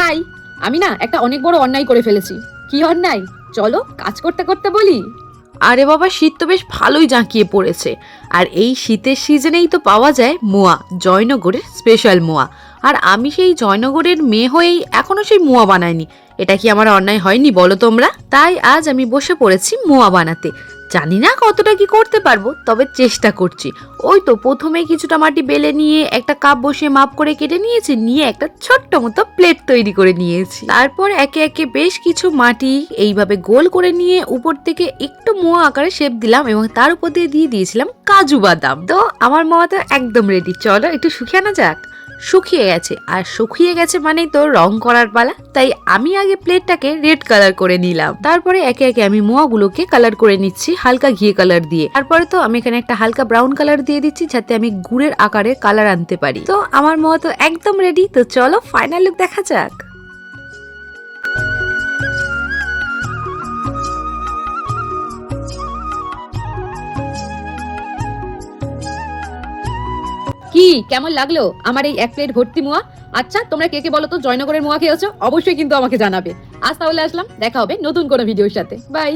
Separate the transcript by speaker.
Speaker 1: High, আমি না একটা অনেক বড় অন্যায় করে ফেলেছি। কি অন্যায় চলো কাজ করতে করতে বলি।
Speaker 2: আরে বাবা, শীত তো বেশ ভালোই জাঁকিয়ে পড়েছে। আর এই শীতের সিজনেই তো পাওয়া যায় মোয়া, জয়নগরের স্পেশাল মোয়া। আর আমি সেই জয়নগরের মেয়ে হয়েই এখনো সেই মোয়া বানাইনি। এটা কি আমার অন্যায় হয়নি বলো তোমরা? তাই আজ আমি বসে পড়েছি মোয়া বানাতে। জানি না কতটা কি করতে পারবো, তবে চেষ্টা করছি। ওই তো প্রথমে কিছুটা মাটি বেলে নিয়ে একটা কাপ বসিয়ে মাপ করে কেটে নিয়েছি, নিয়ে একটা ছোট্ট মতো প্লেট তৈরি করে নিয়েছি। তারপর একে একে বেশ কিছু মাটি এইভাবে গোল করে নিয়ে উপর থেকে একটু মোয়া আকারে শেপ দিলাম এবং তার উপর দিয়ে দিয়েছিলাম কাজু বাদাম। তো আমার মোয়া তো একদম রেডি, চলো একটু শুকিয়ে আনা যাক। শুকিয়ে গেছে, আর শুকিয়ে গেছে মানেই তো রং করার পালা। তাই আমি আগে প্লেটটাকে রেড কালার করে নিলাম, তারপরে একে একে আমি মোয়াগুলোকে কালার করে নিচ্ছি হালকা ঘিয়ে কালার দিয়ে। তারপরে তো আমি এখানে একটা হালকা ব্রাউন কালার দিয়ে দিচ্ছি, যাতে আমি গুড়ের আকারে কালার আনতে পারি। তো আমার মোয়া তো একদম রেডি, তো চলো ফাইনাল লুক দেখা যাক।
Speaker 1: কি কেমন লাগলো আমার এই এক প্লেট ভর্তি মোয়া? আচ্ছা তোমরা কে কে বলো তো জয়নগরের মোয়া খেয়েছো? অবশ্যই কিন্তু আমাকে জানাবে। আজ তাহলে আসলাম, দেখা হবে নতুন কোনো ভিডিওর সাথে। বাই।